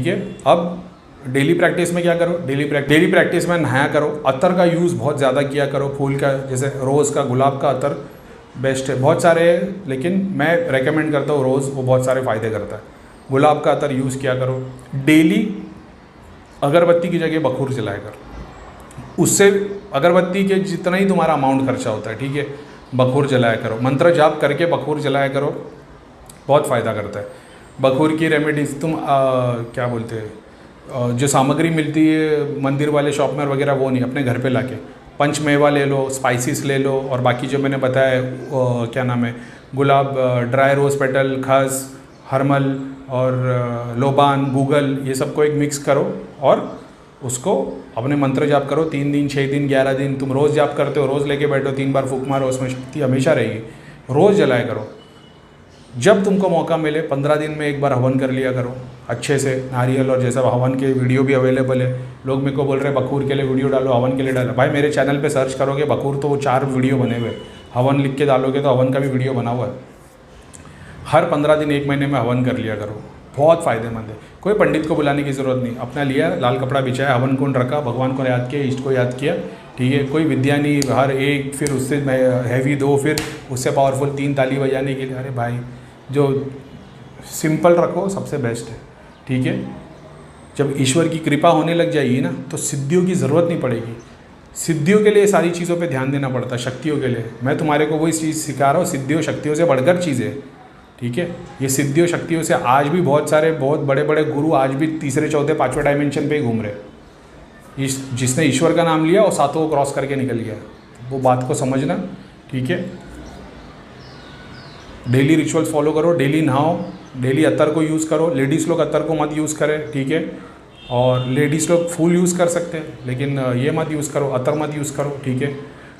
ठीक है। अब डेली प्रैक्टिस में क्या करो, डेली प्रैक्टिस में नहाया करो, अतर का यूज़ बहुत ज़्यादा किया करो, फूल का जैसे रोज़ का, गुलाब का अतर बेस्ट है। बहुत सारे हैं लेकिन मैं रेकमेंड करता हूँ रोज़, वो बहुत सारे फ़ायदे करता है। गुलाब का अतर यूज़ किया करो। डेली अगरबत्ती की जगह बखूर जलाया करो, उससे अगरबत्ती के जितना ही तुम्हारा अमाउंट खर्चा होता है, ठीक है, बखूर जलाया करो। मंत्र जाप करके बखूर जलाया करो, बहुत फ़ायदा करता है। बखूर की रेमेडीज़ तुम क्या बोलते हैं, जो सामग्री मिलती है मंदिर वाले शॉप में वगैरह, वो नहीं, अपने घर पे लाके पंचमेवा ले लो, स्पाइसेस ले लो, और बाकी जो मैंने बताया क्या नाम है, गुलाब, ड्राई रोज़ पेटल, खस, हरमल और लोबान, गूगल, ये सबको एक मिक्स करो और उसको अपने मंत्र जाप करो। 3 दिन, 6 दिन, 11 दिन तुम रोज़ जाप करते हो, रोज़ लेके बैठो, 3 बार फूंक मारो, उसमें शक्ति हमेशा रहेगी। रोज़ जलाया करो। जब तुमको मौका मिले 15 दिन में एक बार हवन कर लिया करो अच्छे से, नारियल और जैसा हवन के वीडियो भी अवेलेबल है। लोग मेरे को बोल रहे हैं बखूर के लिए वीडियो डालो, हवन के लिए डालो। भाई मेरे चैनल पे सर्च करोगे बखूर तो 4 वीडियो बने हुए, हवन लिख के डालोगे तो हवन का भी वीडियो बना हुआ है। हर 15 दिन 1 महीने में हवन कर लिया करो, बहुत फ़ायदेमंद है। कोई पंडित को बुलाने की ज़रूरत नहीं, अपना लिया, लाल कपड़ा बिछाया, हवन कुंड रखा, भगवान को याद किया, इष्ट को याद किया, ठीक है। कोई विद्या नहीं, हर एक फिर उससे हैवी 2, फिर उससे पावरफुल 3 ताली बजाने के लिए। अरे भाई जो सिंपल रखो सबसे बेस्ट है, ठीक है। जब ईश्वर की कृपा होने लग जाएगी ना तो सिद्धियों की ज़रूरत नहीं पड़ेगी। सिद्धियों के लिए सारी चीज़ों पे ध्यान देना पड़ता है, शक्तियों के लिए मैं तुम्हारे को वही चीज़ सिखा रहा हूँ। सिद्धियों शक्तियों से बढ़कर चीज़ें, ठीक है। ये सिद्धियों शक्तियों से आज भी बहुत सारे बहुत बड़े बड़े गुरु आज भी 3रे 4थे 5वें डायमेंशन पे ही घूम रहे। जिसने ईश्वर का नाम लिया वो 7 को क्रॉस करके निकल गया, वो बात को समझना, ठीक है। डेली रिचुअल्स फॉलो करो, डेली नहाओ, डेली अतर को यूज़ करो। लेडीज़ लोग अतर को मत यूज़ करें, ठीक है। और लेडीज़ लोग फूल यूज़ कर सकते हैं लेकिन ये मत यूज़ करो, अतर मत यूज़ करो, ठीक है।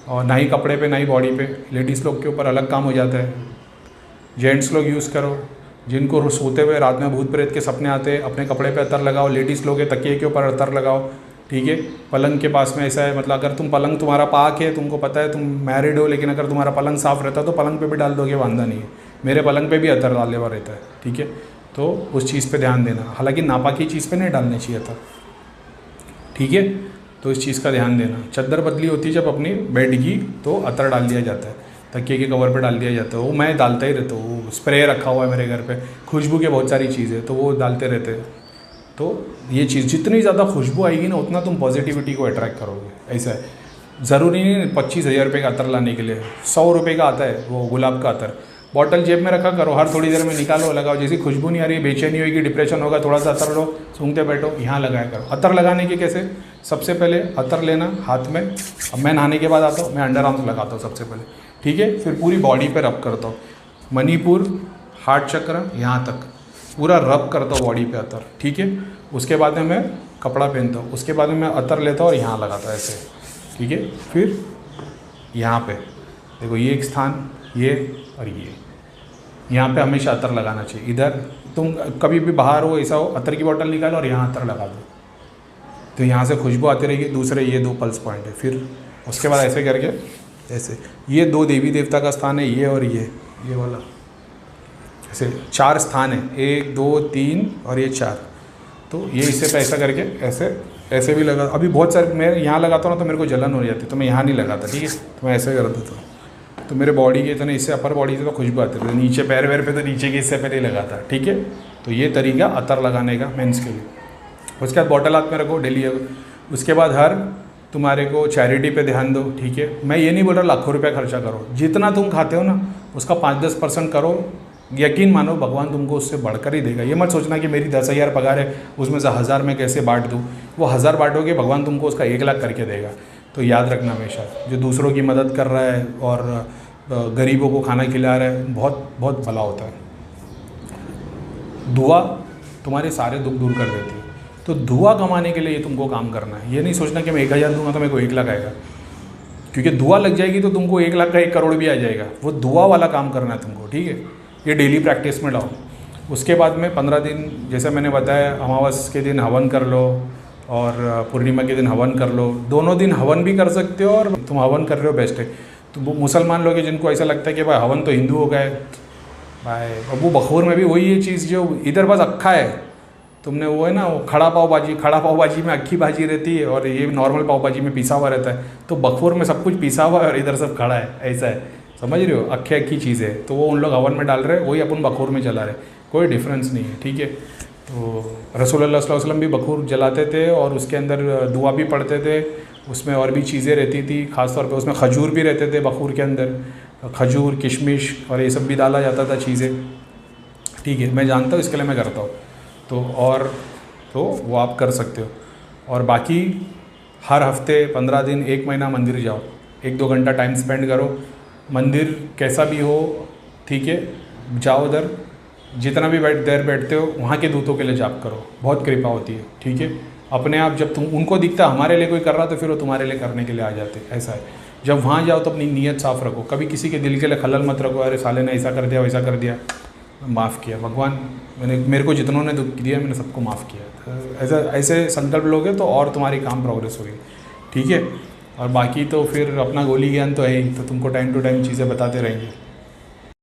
और ना ही कपड़े पे ना ही बॉडी पे, लेडीज़ लोग के ऊपर अलग काम हो जाता है। जेंट्स लोग यूज़ करो, जिनको सोते हुए रात में भूत प्रेत के सपने आते हैं, अपने कपड़े पे अतर लगाओ। लेडीज़ लोग के तकिए के ऊपर अतर लगाओ, ठीक है। पलंग के पास में ऐसा है, मतलब अगर तुम पलंग तुम्हारा पाक है, तुमको पता है तुम मैरिड हो, लेकिन अगर तुम्हारा पलंग साफ़ रहता तो पलंग पे भी डाल दोगे, वांदा नहीं है। मेरे पलंग पे भी अतर डाले हुआ रहता है, ठीक है। तो उस चीज़ पे ध्यान देना, हालांकि नापाकी चीज़ पे नहीं डालनी चाहिए अतर, ठीक है। तो इस चीज़ का ध्यान देना। चद्दर बदली होती है जब अपनी बेड की तो अतर डाल दिया जाता है, तकिए के कवर पे डाल दिया जाता है। वो मैं डालता ही रहता हूँ, वो स्प्रे रखा हुआ है मेरे घर पे, खुशबू के बहुत सारी चीज़ें तो वो डालते रहते हैं। तो ये चीज़ जितनी ज़्यादा खुशबू आएगी ना उतना तुम पॉजिटिविटी को अट्रैक्ट करोगे। ऐसा है, ज़रूरी नहीं 25,000 रुपये का अतर लाने के लिए 100 रुपये का आता है वो गुलाब का अतर। बॉटल जेब में रखा करो, हर थोड़ी देर में निकालो, लगाओ। जैसी खुशबू नहीं आ रही, बेचैनी होगी, डिप्रेशन होगा, थोड़ा सा अतर लो, सूंघते बैठो, यहाँ लगाया करो। अतर लगाने के कैसे, सबसे पहले अतर लेना हाथ में। अब मैं नहाने के बाद आता हूँ, मैं अंडर आर्म्स लगाता हूँ सबसे पहले, ठीक है। फिर पूरी बॉडी पे रब करता हूँ, मणिपुर, हार्ट चक्र, यहाँ तक पूरा रब करता हूँ बॉडी पे अतर, ठीक है। उसके बाद में मैं कपड़ा पहनता हूँ, उसके बाद में मैं अतर लेता हूँ और यहाँ लगाता हूँ ऐसे, ठीक है। फिर यहाँ पे देखो, ये एक स्थान, ये और ये, यहाँ पे हमेशा अतर लगाना चाहिए। इधर तुम कभी भी बाहर हो, ऐसा हो, अतर की बोतल निकालो और यहाँ अतर लगा दो, तो यहाँ से खुशबू आती रहेगी। दूसरे ये 2 पल्स पॉइंट है। फिर उसके बाद ऐसे करके ऐसे, ये 2 देवी देवता का स्थान है, ये और ये वाला, ऐसे 4 स्थान है, 1 2 3 और ये 4। तो ये इससे पे ऐसा करके ऐसे भी लगा। अभी बहुत सारे मैं यहाँ लगाता हूँ ना तो मेरे को जलन हो जाती है, तो मैं यहाँ नहीं लगाता, ठीक है। तो मैं ऐसे कर देता हूँ, तो मेरे बॉडी के इतने इससे अपर बॉडी से तो खुशबू आती है। नीचे पैर वैर पे तो नीचे के हिस्से पे नहीं लगाता, ठीक है। तो ये तरीका अतर लगाने का मेंस के लिए। उसके बाद बॉटल हाथ में रखो डेली। उसके बाद हर तुम्हारे को चैरिटी पे ध्यान दो, ठीक है। मैं ये नहीं बोल रहा लाखों रुपया खर्चा करो, जितना तुम खाते हो ना उसका 5-10% करो। यकीन मानो भगवान तुमको उससे बढ़कर ही देगा। ये मत सोचना कि मेरी 10,000 पगार है उसमें से 1,000 में कैसे बांट दूँ। वो 1,000 बांटोगे, भगवान तुमको उसका 1 लाख करके देगा। तो याद रखना हमेशा, जो दूसरों की मदद कर रहा है और गरीबों को खाना खिला रहा है, बहुत बहुत भला होता है। दुआ तुम्हारे सारे दुख दूर कर देती है। तो दुआ कमाने के लिए ये तुमको काम करना है। ये नहीं सोचना कि मैं 1,000 दूंगा तो मेरे को 1 लाख आएगा, क्योंकि दुआ लग जाएगी तो तुमको 1 लाख का 1 करोड़ भी आ जाएगा। वो दुआ वाला काम करना है तुमको, ठीक है। ये डेली प्रैक्टिस में लाओ। उसके बाद में 15 दिन, जैसे मैंने बताया, अमावस के दिन हवन कर लो और पूर्णिमा के दिन हवन कर लो। दोनों दिन हवन भी कर सकते हो और तुम हवन कर रहे हो, बेस्ट है। तो वो मुसलमान लोग हैं जिनको ऐसा लगता है कि भाई हवन तो हिंदू हो गए, भाई अब वो बखूर में भी वही ये चीज़ जो इधर बस अक्खा है, तुमने वो है ना वो खड़ा पाव भाजी में अक्खी भाजी रहती है और ये नॉर्मल पाव भाजी में पिसा हुआ रहता है, तो बखोर में सब कुछ पिसा हुआ है और इधर सब खड़ा है, ऐसा है, समझ रहे हो, अक्खी चीज़ है, तो वो उन लोग हवन में डाल रहे हैं, वही अपन बखोर में जला रहे, कोई डिफरेंस नहीं है, ठीक है। तो रसूलुल्लाह सल्लल्लाहु अलैहि वसल्लम भी बखूर जलाते थे और उसके अंदर दुआ भी पढ़ते थे, उसमें और भी चीज़ें रहती थी, ख़ास तौर पे उसमें खजूर भी रहते थे बखूर के अंदर, खजूर किशमिश और ये सब भी डाला जाता था चीज़ें, ठीक है, मैं जानता हूँ, इसके लिए मैं करता हूँ। तो और तो वो आप कर सकते हो। और बाकी हर हफ्ते 15 दिन 1 महीना मंदिर जाओ, 1-2 घंटा टाइम स्पेंड करो, मंदिर कैसा भी हो, ठीक है, जाओ उधर, जितना भी देर बैठते हो वहाँ के दूतों के लिए जाप करो, बहुत कृपा होती है, ठीक है। अपने आप जब तुम उनको दिखता हमारे लिए कोई कर रहा तो फिर वो तुम्हारे लिए करने के लिए आ जाते, ऐसा है। जब वहाँ जाओ तो अपनी नीयत साफ़ रखो, कभी किसी के दिल के लिए खलल मत रखो, अरे साले ने ऐसा कर दिया वैसा कर दिया, माफ़ किया भगवान, मेरे को जितनों ने दुख दिया मैंने सबको माफ़ किया, ऐसे संकल्प लोगे तो और तुम्हारी काम प्रोग्रेस होगी, ठीक है। और बाकी तो फिर अपना गोली ज्ञान तो है ही, तो तुमको टाइम टू टाइम चीज़ें बताते रहेंगे।